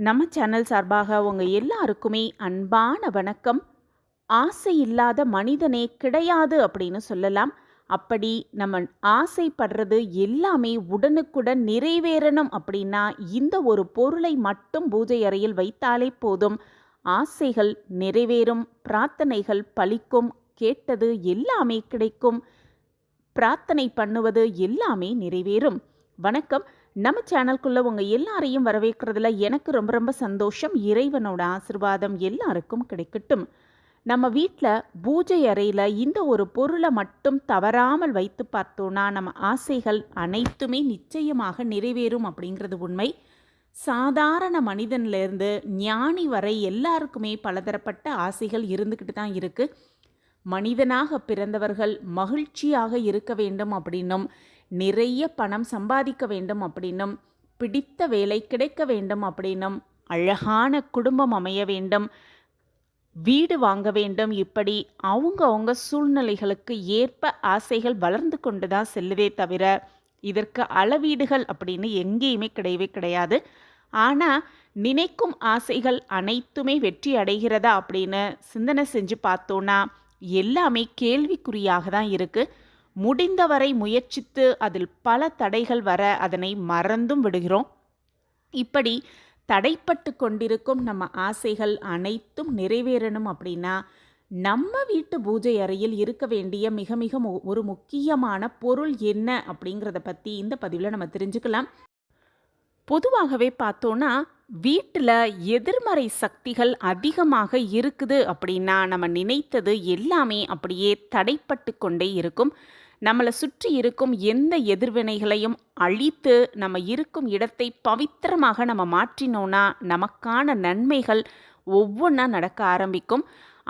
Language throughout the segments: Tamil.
நம்ம சேனல் சார்பாக உங்க எல்லாருக்குமே அன்பான வணக்கம். ஆசை இல்லாத மனிதனே கிடையாது அப்படின்னு சொல்லலாம். அப்படி நம்ம ஆசைப்படுறது எல்லாமே உடனுக்குடன் நிறைவேறணும் அப்படின்னா இந்த ஒரு பொருளை மட்டும் பூஜை அறையில் வைத்தாலே போதும். ஆசைகள் நிறைவேறும், பிரார்த்தனைகள் பலிக்கும், கேட்டது எல்லாமே கிடைக்கும், பிரார்த்தனை பண்ணுவது எல்லாமே நிறைவேறும். வணக்கம். நம்ம சேனல்குள்ளே உங்கள் எல்லாரையும் வரவேற்கிறதுல எனக்கு ரொம்ப ரொம்ப சந்தோஷம். இறைவனோட ஆசிர்வாதம் எல்லாருக்கும் கிடைக்கட்டும். நம்ம வீட்டில் பூஜை அறையில் இந்த ஒரு பொருளை மட்டும் தவறாமல் வைத்து பார்த்தோன்னா நம்ம ஆசைகள் அனைத்துமே நிச்சயமாக நிறைவேறும் அப்படிங்கிறது உண்மை. சாதாரண மனிதன்லேருந்து ஞானி வரை எல்லாருக்குமே பலதரப்பட்ட ஆசைகள் இருந்துக்கிட்டு தான் இருக்குது. மனிதனாக பிறந்தவர்கள் மகிழ்ச்சியாக இருக்க வேண்டும் அப்படின்னும், நிறைய பணம் சம்பாதிக்க வேண்டும் அப்படின்னும், பிடித்த வேலை கிடைக்க வேண்டும் அப்படின்னும், அழகான குடும்பம் அமைய வேண்டும், வீடு வாங்க வேண்டும், இப்படி அவங்க சூழ்நிலைகளுக்கு ஏற்ப ஆசைகள் வளர்ந்து கொண்டு தான் செல்லுதே தவிர இதற்கு அளவீடுகள் அப்படின்னு எங்கேயுமே கிடையவே கிடையாது. ஆனால் நினைக்கும் ஆசைகள் அனைத்துமே வெற்றி அடைகிறதா அப்படின்னு சிந்தனை செஞ்சு பார்த்தோன்னா எல்லாமே கேள்விக்குறியாக தான் இருக்குது. முடிந்தவரை முயற்சித்து அதில் பல தடைகள் வர அதனை மறந்தும் விடுகிறோம். இப்படி தடைப்பட்டு கொண்டிருக்கும் நம்ம ஆசைகள் அனைத்தும் நிறைவேறணும் அப்படின்னா நம்ம வீட்டு பூஜை அறையில் இருக்க வேண்டிய மிக மிக ஒரு முக்கியமான பொருள் என்ன அப்படிங்கிறத பற்றி இந்த பதிவில் நம்ம தெரிஞ்சுக்கலாம். பொதுவாகவே பார்த்தோன்னா வீட்டில் எதிர்மறை சக்திகள் அதிகமாக இருக்குது அப்படின்னா நம்ம நினைத்தது எல்லாமே அப்படியே தடைப்பட்டு கொண்டே இருக்கும். நம்மளை சுற்றி இருக்கும் எந்த எதிர்வினைகளையும் அழித்து நம்ம இருக்கும் இடத்தை பவித்திரமாக நம்ம மாற்றினோன்னா நமக்கான நன்மைகள் ஒவ்வொன்றா நடக்க ஆரம்பிக்கும்.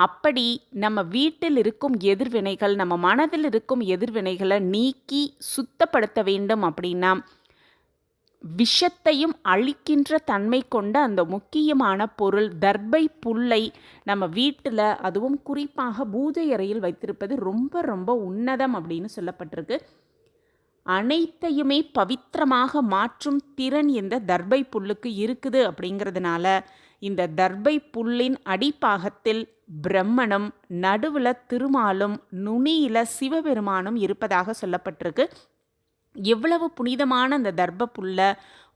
அப்படி நம்ம வீட்டில் இருக்கும் எதிர்வினைகள், நம்ம மனதில் இருக்கும் எதிர்வினைகளை நீக்கி சுத்தப்படுத்த வேண்டும் அப்படின்னா விஷத்தையும் அழிக்கின்ற தன்மை கொண்ட அந்த முக்கியமான பொருள் தர்பை புல்லை நம்ம வீட்டில், அதுவும் குறிப்பாக பூஜை அறையில் வைத்திருப்பது ரொம்ப ரொம்ப உன்னதம் அப்படின்னு சொல்லப்பட்டிருக்கு. அனைத்தையுமே பவித்திரமாக மாற்றும் திறன் இந்த தர்பை புல்லுக்கு இருக்குது. அப்படிங்கிறதுனால இந்த தர்பை புல்லின் அடிப்பாகத்தில் பிரம்மனும், நடுவில் திருமாலும், நுனியில் சிவபெருமானும் இருப்பதாக சொல்லப்பட்டிருக்கு. எவ்வளவு புனிதமான அந்த தர்ப புல்லை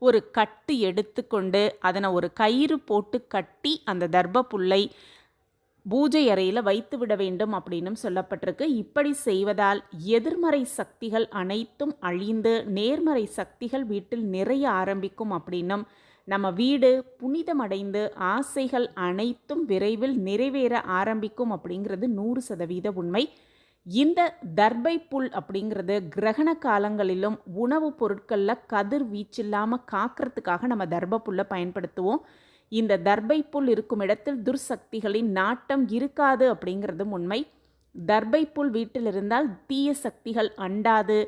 ஒரு கட்டு எடுத்துக்கொண்டு அதனை ஒரு கயிறு போட்டு கட்டி அந்த தர்ப புல்லை பூஜை அறையில் வைத்து விட வேண்டும் அப்படின்னும் சொல்லப்பட்டிருக்கு. இப்படி செய்வதால் எதிர்மறை சக்திகள் அனைத்தும் அழிந்து நேர்மறை சக்திகள் வீட்டில் நிறைய ஆரம்பிக்கும் அப்படின்னும், நம்ம வீடு புனிதமடைந்து ஆசைகள் அனைத்தும் விரைவில் நிறைவேற ஆரம்பிக்கும் அப்படிங்கிறது 100% உண்மை. இந்த தர்பை புல் அப்படிங்கிறது கிரகண காலங்களிலும் உணவுப் பொருட்களில் கதிர் வீச்சில்லாமல் காக்கிறதுக்காக நம்ம தர்ப புல்லை பயன்படுத்துவோம். இந்த தர்பை புல் இருக்கும் இடத்தில் துர்சக்திகளின் நாட்டம் இருக்காது அப்படிங்கிறதும் உண்மை. தர்பை புல் வீட்டில் இருந்தால் தீய சக்திகள் அண்டாது.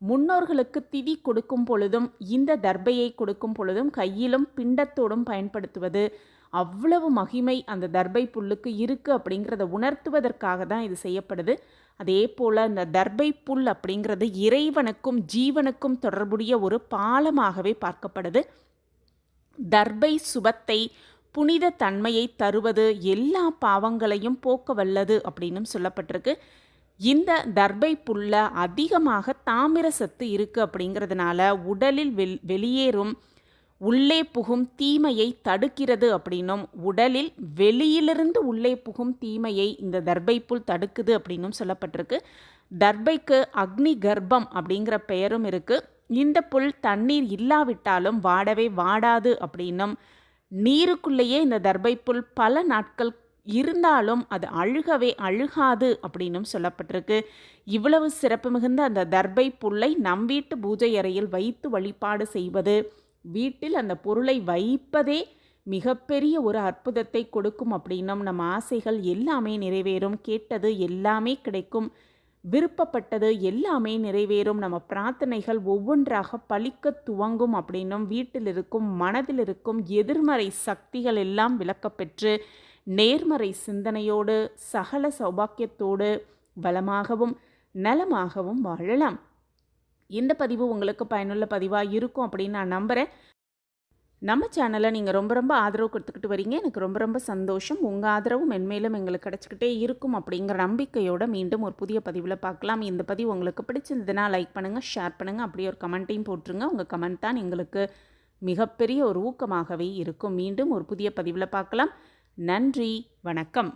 முன்னோர்களுக்கு திதி கொடுக்கும் பொழுதும் இந்த தர்பையை கொடுக்கும் பொழுதும் கையிலும் பிண்டத்தோடும் பயன்படுத்துவது அவ்வளவு மகிமை அந்த தர்பை புல்லுக்கு இருக்குது அப்படிங்கிறத உணர்த்துவதற்காக தான் இது செய்யப்படுது. அதே போல் இந்த தர்பை புல் அப்படிங்கிறது இறைவனுக்கும் ஜீவனுக்கும் தொடர்புடைய ஒரு பாலமாகவே பார்க்கப்படுது. தர்பை சுபத்தை, புனித தன்மையை தருவது, எல்லா பாவங்களையும் போக்க வல்லது அப்படின்னு சொல்லப்பட்டிருக்கு. இந்த தர்பை புல்ல அதிகமாக தாமிர சத்து இருக்குது. அப்படிங்கிறதுனால உடலில் வெளியேறும் உள்ளே புகும் தீமையை தடுக்கிறது அப்படின்னும், உடலில் வெளியிலிருந்து உள்ளே புகும் தீமையை இந்த தர்பை புல் தடுக்குது அப்படின்னும் சொல்லப்பட்டிருக்கு. தர்பைக்கு அக்னி கர்ப்பம் அப்படிங்கிற பெயரும் இருக்குது. இந்த புல் தண்ணீர் இல்லாவிட்டாலும் வாடவே வாடாது அப்படின்னும், நீருக்குள்ளேயே இந்த தர்பை புல் பல நாட்கள் இருந்தாலும் அது அழுகவே அழுகாது அப்படின்னும் சொல்லப்பட்டிருக்கு. இவ்வளவு சிறப்பு மிகுந்த அந்த தர்பை புல்லை நம் வீட்டு பூஜை அறையில் வைத்து வழிபாடு செய்வது, வீட்டில் அந்த பொருளை வைப்பதே மிகப்பெரிய ஒரு அற்புதத்தை கொடுக்கும் அப்படின்னும், நம்ம ஆசைகள் எல்லாமே நிறைவேறும், கேட்டது எல்லாமே கிடைக்கும், விருப்பப்பட்டது எல்லாமே நிறைவேறும், நம்ம பிரார்த்தனைகள் ஒவ்வொன்றாக பலிக்க துவங்கும் அப்படின்னும், வீட்டில் இருக்கும் மனதில் இருக்கும் எதிர்மறை சக்திகள் எல்லாம் விலக்கப்பெற்று நேர்மறை சிந்தனையோடு சகல சௌபாக்கியத்தோடு பலமாகவும் நலமாகவும் வாழலாம். இந்த பதிவு உங்களுக்கு பயனுள்ள பதிவாக இருக்கும் அப்படின்னு நான் நம்புகிறேன். நம்ம சேனலை நீங்கள் ரொம்ப ரொம்ப ஆதரவு கொடுத்துக்கிட்டு வரீங்க. எனக்கு ரொம்ப ரொம்ப சந்தோஷம். உங்கள் ஆதரவும் மென்மேலும் எங்களுக்கு கிடச்சிக்கிட்டே இருக்கும் அப்படிங்கிற நம்பிக்கையோடு மீண்டும் ஒரு புதிய பதிவில் பார்க்கலாம். இந்த பதிவு உங்களுக்கு பிடிச்சிருந்ததுன்னா லைக் பண்ணுங்கள், ஷேர் பண்ணுங்கள், அப்படியே ஒரு கமெண்ட்டையும் போட்டுருங்க. உங்கள் கமெண்ட் தான் எங்களுக்கு மிகப்பெரிய ஒரு ஊக்கமாகவே இருக்கும். மீண்டும் ஒரு புதிய பதிவில் பார்க்கலாம். நன்றி, வணக்கம்.